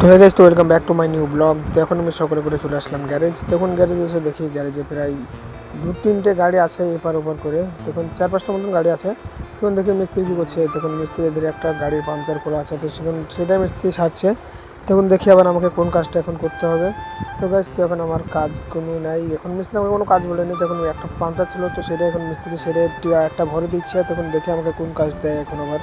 তো হয়ে গেছে, তো welcome back to my new blog. তো এখন আমি সকালে করে চলে আসলাম গ্যারেজ। তখন গ্যারেজে এসে দেখি গ্যারেজে প্রায় 2-3টে গাড়ি আছে এপার ওপার করে। তখন 4-5টা মতন গাড়ি আছে। তখন দেখি মিস্ত্রি কী করছে, তখন মিস্ত্রি এদের একটা গাড়ির পাংচার খোলা আছে, তো সেটাই মিস্ত্রি সারছে। তখন দেখি আবার আমাকে কোন কাজটা এখন করতে হবে। তো গাছ, তো এখন আমার কাজ কোনো নাই, এখন মিস্ত্রি আমাকে কোনো কাজ বলেনি। তখন একটা পাংচার ছিল, তো সেটা এখন মিস্ত্রি সেরে একটা ভরে দিচ্ছে। তখন দেখি আমাকে কোন কাজ দেয় এখন আবার।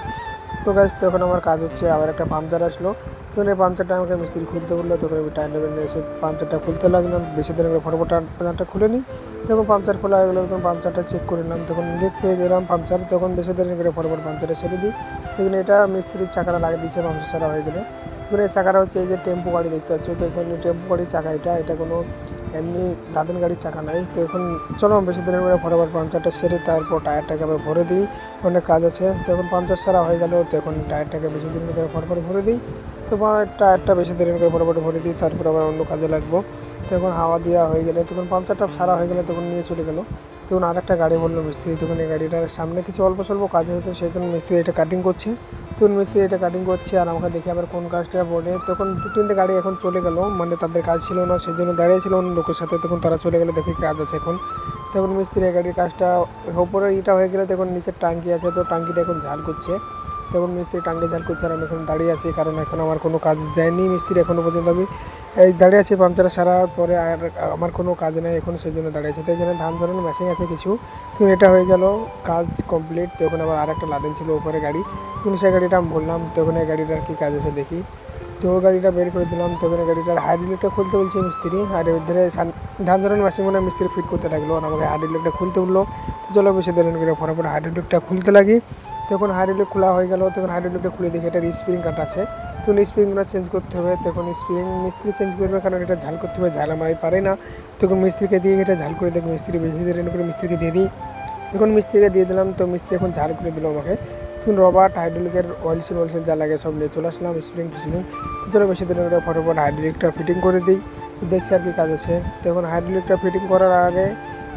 তো গাছ, তো এখন আমার কাজ হচ্ছে, আবার একটা পাংচার আসলো। তখন এই পাংচারটা আমাকে মিস্ত্রি খুলতে বললো। তখন আমি টাইম টেবিল নিয়ে এসে পাংচারটা খুলতে লাগলাম। বেশি দিন আগে ফটোফট পাংচারটা খুলে নিই। তখন পাংচার খোলা হয়ে গেলো, তখন পাংচারটা চেক করে নিলাম। তখন লিক পেয়ে গেলাম পাংচার। তখন বেশি দিন করে ফটোফট পাংচারটা সেরে দিই। তখন এটা মিস্ত্রির চাকাটা লাগিয়ে দিচ্ছে পাংচার সারা হয়ে গেলে। তখন এই চাকাটা হচ্ছে এই যে টেম্পো গাড়ি দেখতে পাচ্ছ, তো এখানে টেম্পো গাড়ির চাকা, এটা কোনো এমনি লাদেন গাড়ির চাকা নাই। তো এখন চলো বেশি দিনের করে ফটোফট পাংচারটা সেরে তারপর টায়ারটাকে আবার ভরে দিই, অনেক কাজ আছে। তখন পাংচার সারা হয়ে গেল, তখন টায়ারটাকে বেশি দিনের করে ফটোফট ভরে দিই। তো টায়ারটা বেশি দিনের করে ফটোফট ভরে দিই, তারপর আবার অন্য কাজে লাগবো। তখন হাওয়া দেওয়া হয়ে গেলে, তখন পাংচারটা সারা হয়ে গেলে তখন নিয়ে চলে গেলো। তখন আরেকটা গাড়ি বললো মিস্ত্রি, তখন এই গাড়িটার সামনে কিছু অল্প স্বল্প কাজ হতো, সেখানে মিস্ত্রি এটা কাটিং করছে। তখন মিস্ত্রি এটা কাটিং করছে আর আমাকে দেখে আবার কোন কাজটা বলে। তখন 2-3টে গাড়ি এখন চলে গেল, মানে তাদের কাজ ছিল না, সেই জন্য দাঁড়িয়েছিল অন্য লোকের সাথে। তখন তারা চলে গেলো, দেখি কাজ আছে এখন। তখন মিস্ত্রি এই গাড়ির কাজটা ওপরে ইটা হয়ে গেলে, তখন নিচের টাঙ্কি আছে, তো টাঙ্কিটা এখন ঝাল করছে। তখন মিস্ত্রি টাঙ্কি ঝাল করছে আর আমি এখন দাঁড়িয়ে আছি, কারণ এখন আমার কোনো কাজ দেয়নি মিস্ত্রি এখনও পর্যন্ত। আমি এই দাঁড়িয়ে আছি পাংচার সারার পরে, আর আমার কোনো কাজ নেই এখন, সেই জন্য দাঁড়িয়ে আছে। তো এখানে ধান ঝরানোর মেশিন আছে কিছু। তো এটা হয়ে গেল, কাজ কমপ্লিট। তো এখন আবার আরেকটা লাদেন ছিল উপরে গাড়ি, কিন্তু সেই গাড়িটা আমি বললাম। তখন এই গাড়িটার কী কাজ আছে দেখি। তো গাড়িটা বের করে দিলাম। তখন গাড়িটার হাইড্রোলিকটা খুলতে বলছে মিস্ত্রি, আর ধরে ধান ঝরানোর মেশিন মনে মিস্ত্রি ফিট করতে লাগলো, আর আমাকে হাইড্রোলিকটা খুলতে বললো। চলো বেশি দেরি করে ফটাফট হাইড্রোলিকটা খুলতে লাগি। তখন হাইড্রোলিক খোলা হয়ে গেল। তখন হাইড্রোলিকটা খুলে দেখি এটা স্প্রিং কাটা আছে, তখন স্প্রিংগুলো চেঞ্জ করতে হবে। তখন স্প্রিং মিস্ত্রি চেঞ্জ করবে, কারণ এটা ঝাল করতে হবে, ঝাল আমি পারে না। তখন মিস্ত্রিকে দিয়ে এটা ঝাল করে দেখি, মিস্ত্রি বেশি দেরি করে মিস্ত্রিকে দিয়ে দিই। এখন মিস্ত্রিকে দিয়ে দিলাম, তো মিস্ত্রি এখন ঝাল করে দিল আমাকে। তখন রবার্ট হাইড্রোলিকের অয়েলসিল যা লাগে সব নিয়ে চলে আসলাম, স্প্রিং ফিসপ্রিং। চলো বেশি দিনের করে ফটোফট হাইড্রোলিকটা ফিটিং করে দিই, দেখছি আর কি কাজ আছে। তখন হাইড্রোলিকটা ফিটিং করার আগে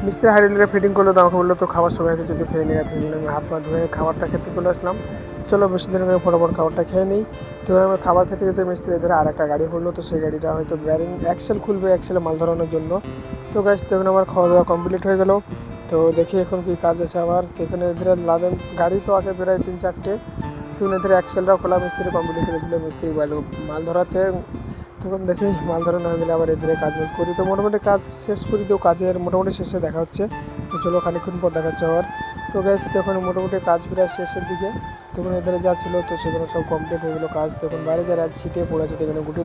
মিস্ত্রি হাইড্রোলিকটা ফিটিং করলো, তো আমাকে বললো তো খাবার সময় আছে যদি খেয়ে নিয়ে গেছে, আমি হাত পা ধুয়ে খাবারটা খেতে চলে আসলাম। চলো বেশি দিনের করে ফটোফট খাবারটা খেয়ে নিই। তো আমি খাবার খেতে খেতে মিস্ত্রি এদের আর একটা গাড়ি করলো, তো সেই গাড়িটা হয়তো ব্যারিং অ্যাক্সেল খুলবে, অ্যাক্সেলে মাল ধরানোর জন্য। তো গাছ, তখন আমার খাওয়া দাওয়া কমপ্লিট হয়ে গেলো। তো দেখি এখন কি কাজ আছে আবার। তো এখানে এদের লাদেন গাড়ি তো আছে প্রায় 3-4টে। তখন এদের অ্যাক্সেলটাও খোলা মিস্ত্রি কমপ্লিট করেছিলো, মিস্ত্রি মাল ধরাতে। তখন দেখি মাল ধরানো হয়ে গেলে আবার এদের কাজ বাজ করি। তো মোটামুটি কাজ শেষ করি, তো কাজের মোটামুটি শেষে দেখা হচ্ছে। তো চলো খানিক্ষণ পর দেখাচ্ছে আবার। তো গ্যাস, তখন মোটামুটি কাজ প্রায় শেষের দিকে। তখন এদের যা ছিল তো সেগুলো সব কমপ্লিট হয়ে গেলো কাজ। তখন বাইরে যারা ছিটিয়ে পড়েছে, তখন গুটি